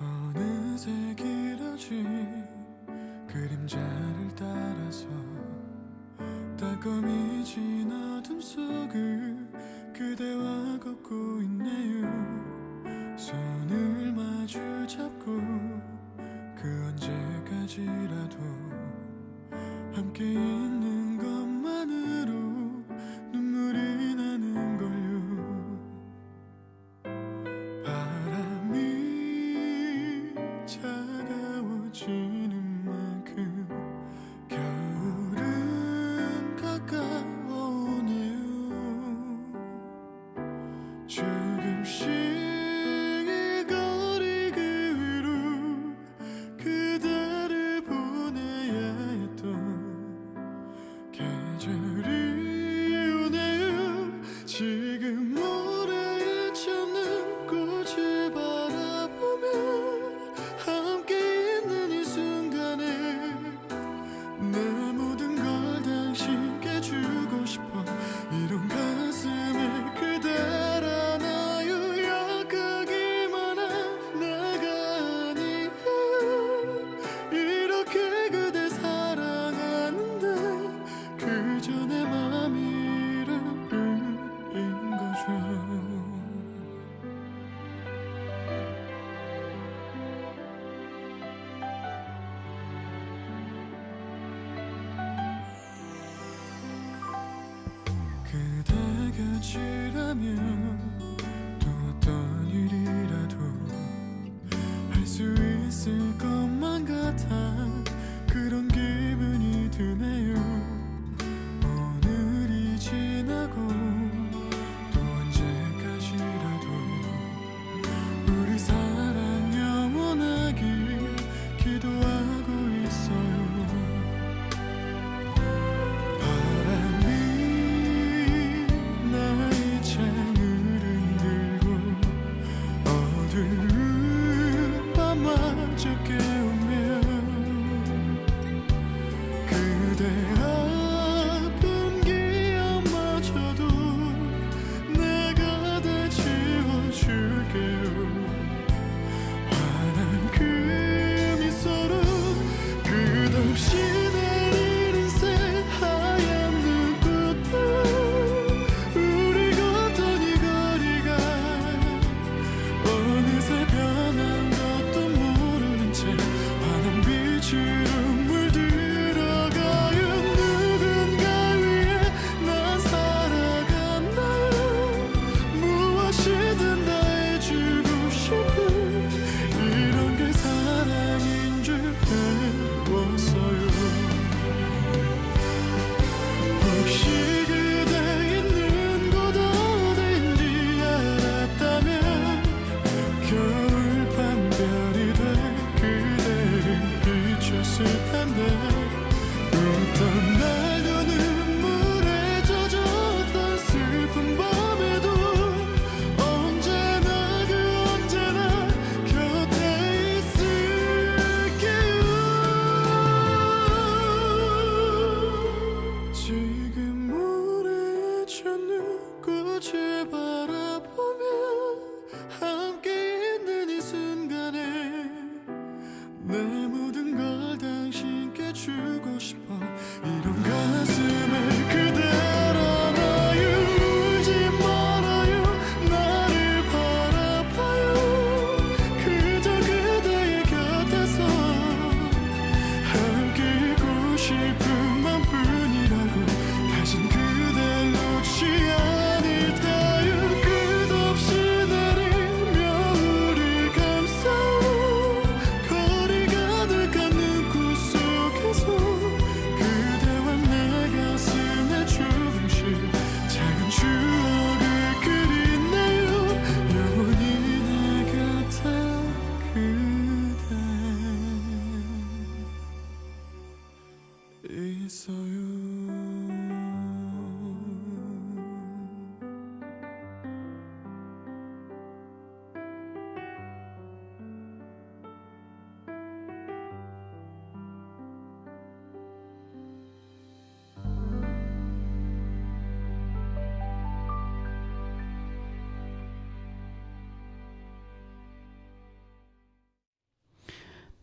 어느새 길어진 그림자를 따라서 따끔해진 어둠 속을 그대와 걷고 있네요. 손을 마주 잡고 그 언제까지라도 함께 있는 것만으로 눈물이 나는 걸요. 바람이 차가워지는 만큼 겨울은 가까워오네요. 조금씩 이 거리 그 위로 그대를 보내야 했던 계절이 오네요. 지금 모래에 젖는 꽃을 바라보며 함께 있는 이 순간에 내 모든 걸 당신께 주고 싶어. 이런 가슴에 그댈 안아요. 약하기만 한 내가 아니에요. 이렇게 그댈 사랑하는데 그저 내 맘이 이럴 뿐인 거죠. 그대 곁이라면 또 어떤 일이라도 할 수 있을 것만 같아 그런 기분이 드네요. 오늘이 지나고 또 언제까지라도 우리 사랑 영원하길 기도하고 있어요. 바람이 나의 창을 흔들고 어두운 밤마저 깨우며 그대 아픈 기억마저도 내가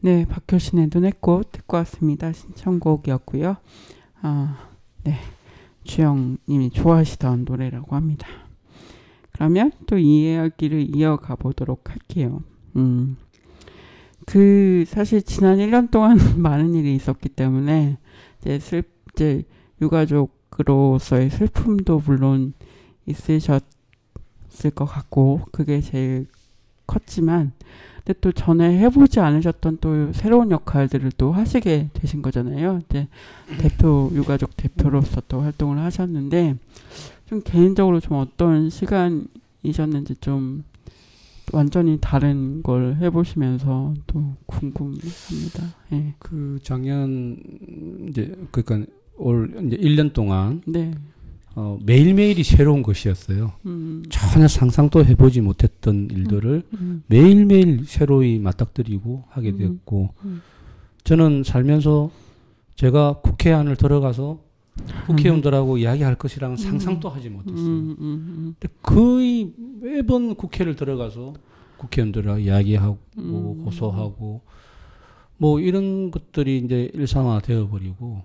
네, 박효신의 눈의 꽃 듣고 왔습니다. 신청곡이었고요. 네, 주영님이 좋아하시던 노래라고 합니다. 그러면 또 이 이야기를 이어가 보도록 할게요. 사실 지난 1년 동안 많은 일이 있었기 때문에 이제 유가족으로서의 슬픔도 물론 있으셨을 것 같고 그게 제일 컸지만 근데 또 전에 해보지 않으셨던 또 새로운 역할들을 또 하시게 되신 거잖아요. 이제 유가족 대표로서 또 활동을 하셨는데 좀 개인적으로 좀 어떤 시간이셨는지 좀 완전히 다른 걸 해보시면서 또 궁금합니다. 예. 그 작년 이제 그러니까 올 이제 1년 동안 네. 매일매일이 새로운 것이었어요. 전혀 상상도 해보지 못했던 일들을 매일매일 새로이 맞닥뜨리고 하게 되었고 저는 살면서 제가 국회 안을 들어가서 국회의원들하고 이야기할 것이라는 상상도 하지 못했어요. 근데 거의 매번 국회를 들어가서 국회의원들하고 이야기하고 고소하고 뭐 이런 것들이 이제 일상화 되어버리고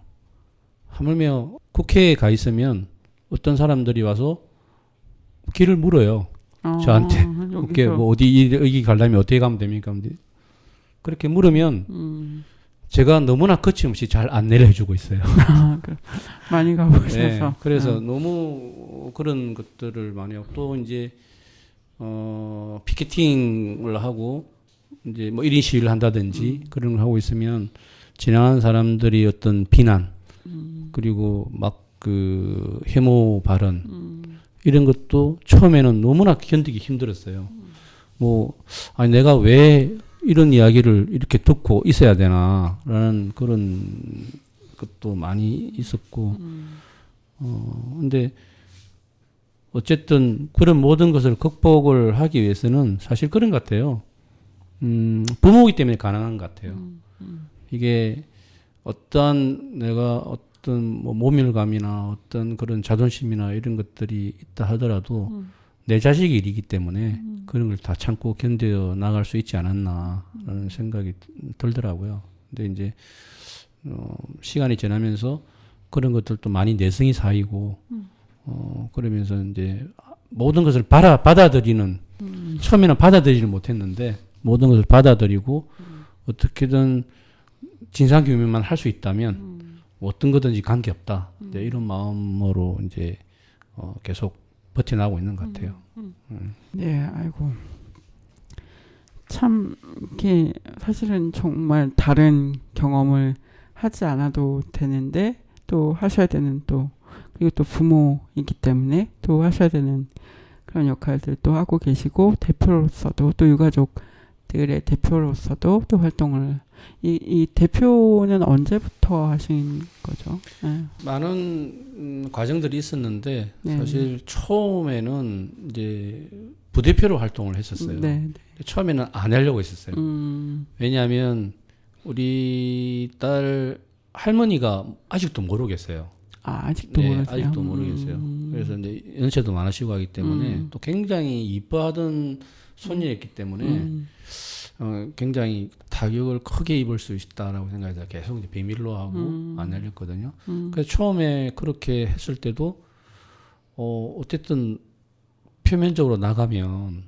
하물며 국회에 가 있으면 어떤 사람들이 와서 길을 물어요. 저한테. 국회 뭐 여기 가려면 어떻게 가면 됩니까? 그렇게 물으면 제가 너무나 거침없이 잘 안내를 해주고 있어요. 많이 가보셔서. 네, 그래서 너무 그런 것들을 많이 하고 또 이제 피켓팅을 하고 이제 뭐 1인 시위를 한다든지 그런 걸 하고 있으면 지나가는 사람들이 어떤 비난 그리고 막 그 혐오 발언 이런 것도 처음에는 너무나 견디기 힘들었어요. 뭐 아니 내가 왜 이런 이야기를 이렇게 듣고 있어야 되나라는 그런 것도 많이 있었고 근데 어쨌든 그런 모든 것을 극복을 하기 위해서는 사실 그런 것 같아요. 부모이기 때문에 가능한 것 같아요. 이게 내가 어떤 뭐 모멸감이나 어떤 그런 자존심이나 이런 것들이 있다 하더라도 내 자식이 일이기 때문에 그런 걸 다 참고 견뎌 나갈 수 있지 않았나라는 생각이 들더라고요. 근데 이제 시간이 지나면서 그런 것들도 많이 내성이 쌓이고 그러면서 이제 모든 것을 받아들이는 처음에는 받아들이지 못했는데 모든 것을 받아들이고 어떻게든 진상규명만 할 수 있다면 어떤 거든지 관계없다. 이제 이런 마음으로 이제 계속 버텨나가고 있는 것 같아요. 네, 아이고. 참, 이게 사실은 정말 다른 경험을 하지 않아도 되는데, 또 하셔야 되는 그리고 또 부모이기 때문에 또 하셔야 되는 그런 역할들 또 하고 계시고, 대표로서도 또 유가족들의 대표로서도 또 활동을 이 대표는 언제부터 하신 거죠? 네. 많은 과정들이 있었는데 네. 사실 처음에는 이제 부대표로 활동을 했었어요. 네. 처음에는 안 하려고 했었어요. 왜냐하면 우리 딸 할머니가 아직도 모르겠어요. 아직도 네, 모르세요? 아직도 모르겠어요. 그래서 이제 연세도 많으시고 하기 때문에 또 굉장히 이뻐하던 손녀였기 때문에 굉장히 타격을 크게 입을 수 있다라고 생각해서 계속 이제 비밀로 하고 안 알렸거든요. 그래서 처음에 그렇게 했을 때도 어쨌든 표면적으로 나가면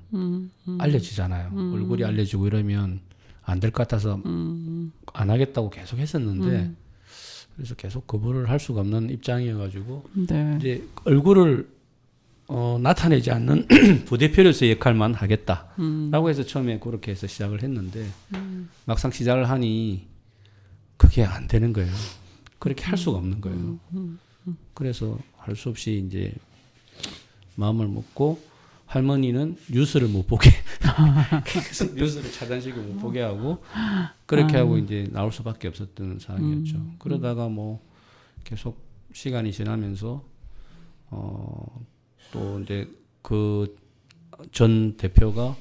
알려지잖아요. 얼굴이 알려지고 이러면 안 될 것 같아서 안 하겠다고 계속 했었는데 그래서 계속 거부를 할 수가 없는 입장이어가지고 네. 이제 얼굴을 나타내지 않는 부대표로서의 역할만 하겠다라고 해서 처음에 그렇게 해서 시작을 했는데 막상 시작을 하니 그게 안 되는 거예요. 그렇게 할 수가 없는 거예요. 그래서 할 수 없이 이제 마음을 먹고 할머니는 뉴스를 못 보게 계속 뉴스를 차단시키고 못 보게 하고 그렇게 하고 이제 나올 수밖에 없었던 상황이었죠. 그러다가 뭐 계속 시간이 지나면서 또 이제 그 전 대표가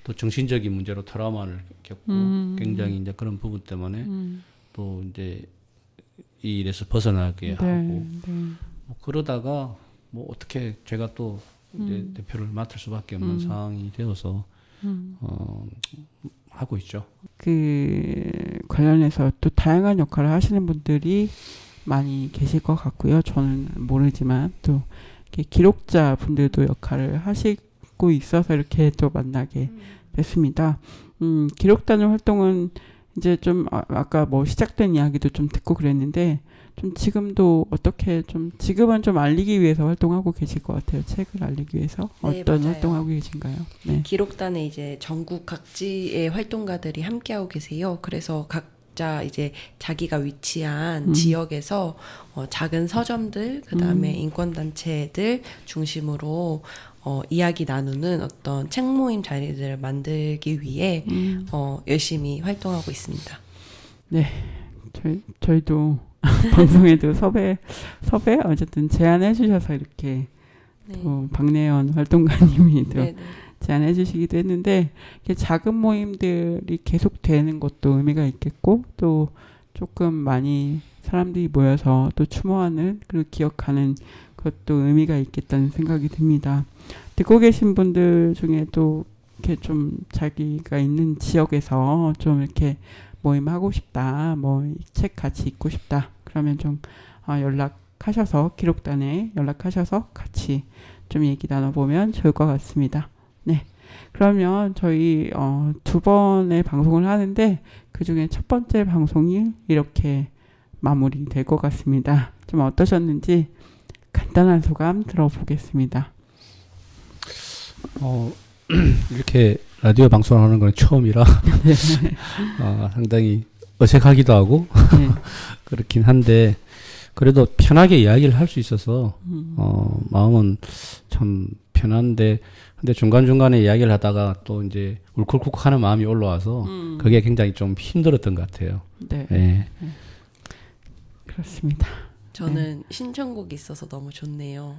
또 정신적인 문제로 트라우마를 겪고 굉장히 이제 그런 부분 때문에 또 이제 이 일에서 벗어나게 하고 뭐 그러다가 뭐 어떻게 제가 또 이제 대표를 맡을 수밖에 없는 상황이 되어서 하고 있죠. 그 관련해서 또 다양한 역할을 하시는 분들이 많이 계실 것 같고요. 저는 모르지만 또 이렇게 기록자 분들도 역할을 하시고 있어서 이렇게 또 만나게 됐습니다. 기록단의 활동은 이제 좀 아까 뭐 시작된 이야기도 좀 듣고 그랬는데 좀 지금도 어떻게 좀 지금은 좀 알리기 위해서 활동하고 계실 것 같아요. 책을 알리기 위해서 네, 어떤 맞아요. 활동하고 계신가요? 네. 기록단에 이제 전국 각지의 활동가들이 함께하고 계세요. 그래서 각자 이제 자기가 위치한 지역에서 작은 서점들, 그 다음에 인권단체들 중심으로 이야기 나누는 어떤 책 모임 자리들을 만들기 위해 열심히 활동하고 있습니다. 네, 저희도 방송에도 섭외 어쨌든 제안해 주셔서 이렇게 네. 또 박내연 활동가님이 또 네, 네. 제안해 주시기도 했는데 이렇게 작은 모임들이 계속 되는 것도 의미가 있겠고 또 조금 많이 사람들이 모여서 또 추모하는 그리고 기억하는 그것도 의미가 있겠다는 생각이 듭니다. 듣고 계신 분들 중에 또 이렇게 좀 자기가 있는 지역에서 좀 이렇게 모임하고 싶다, 뭐 책 같이 읽고 싶다. 그러면 좀 연락하셔서 기록단에 연락하셔서 같이 좀 얘기 나눠보면 좋을 것 같습니다. 네, 그러면 저희 두 번의 방송을 하는데 그 중에 첫 번째 방송이 이렇게 마무리될 것 같습니다. 좀 어떠셨는지 간단한 소감 들어보겠습니다. 이렇게 라디오 방송을 하는 건 처음이라 상당히 어색하기도 하고 네. 그렇긴 한데 그래도 편하게 이야기를 할 수 있어서 마음은 참 편한데 근데 중간중간에 이야기를 하다가 또 이제 울컥울컥 하는 마음이 올라와서 그게 굉장히 좀 힘들었던 것 같아요. 네. 네. 그렇습니다. 저는 신청곡이 있어서 너무 좋네요.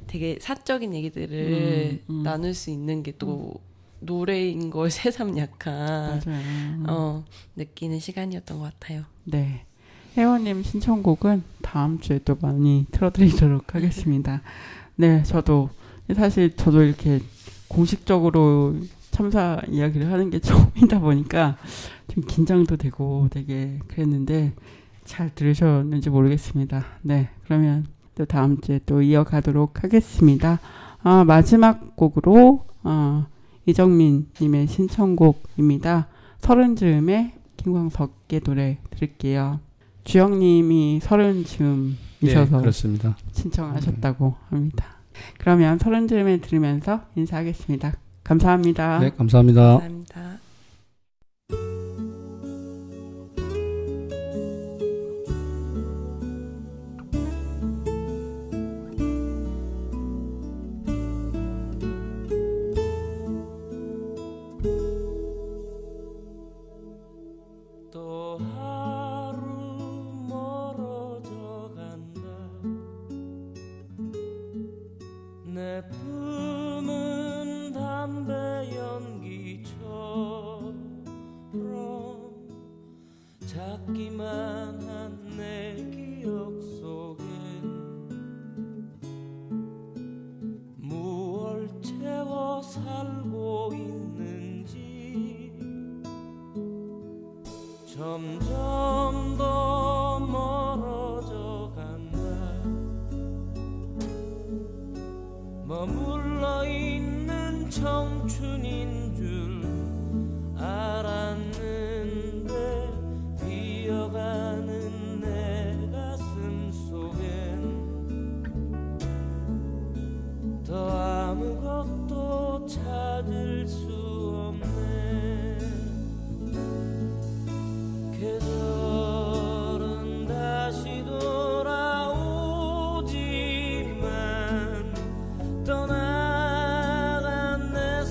되게 사적인 얘기들을 나눌 수 있는 게 또 노래인 걸 새삼 약간 맞아요. 느끼는 시간이었던 것 같아요. 네. 혜원님 신청곡은 다음 주에 또 많이 틀어드리도록 하겠습니다. 네, 사실 저도 이렇게 공식적으로 참사 이야기를 하는 게 처음이다 보니까 좀 긴장도 되고 되게 그랬는데 잘 들으셨는지 모르겠습니다. 네, 그러면 또 다음 주에 또 이어가도록 하겠습니다. 마지막 곡으로 이정민님의 신청곡입니다. 서른 즈음의 김광석의 노래 들을게요. 주영님이 서른 즈음이셔서 네, 그렇습니다. 신청하셨다고 합니다. 그러면 서른 즈음에 들으면서 인사하겠습니다. 감사합니다. 네, 감사합니다. 감사합니다. 또 하루 멀어져 간다 내 품은 담배 연기처럼 작기만 한 내 기억 속엔 무얼 채워 살고 있는지 점점 더 멀어져 간다 머물러 있는 청춘인 줄 알았는데 비어가는 내 가슴 속엔 더 아무것도 찾을 수 없네 계절은 다시 돌아오지만 떠나간 내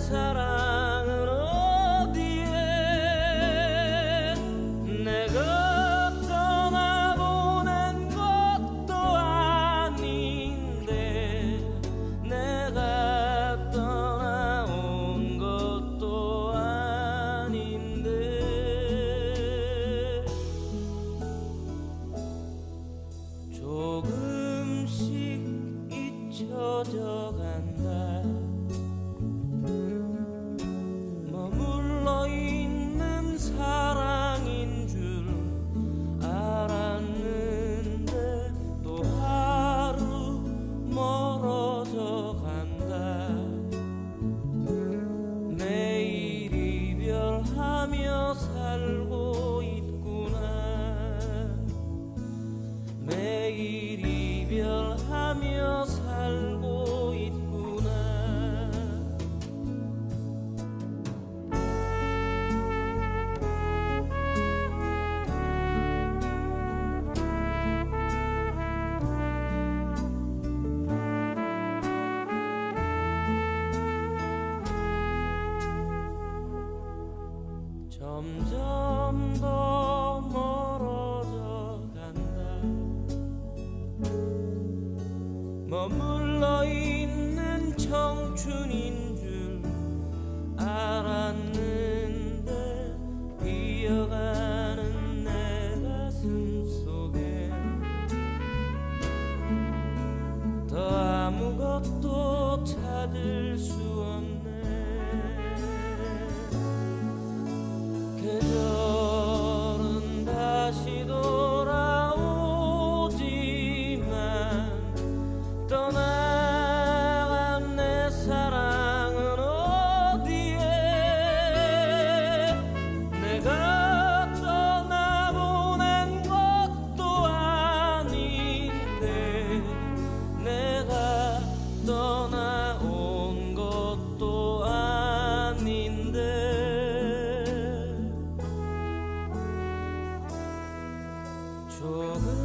점점 더 멀어져 간다. 머물러 있는 청춘인 줄 알았는데 비어가는 내 가슴 속에 더 아무것도 찾을 수 없네. 계절은 다시 돌아오지만 떠나간 내 사랑은 어디에. 내가 떠나보낸 것도 아닌데 내가 떠나온 것도 아닌데 조금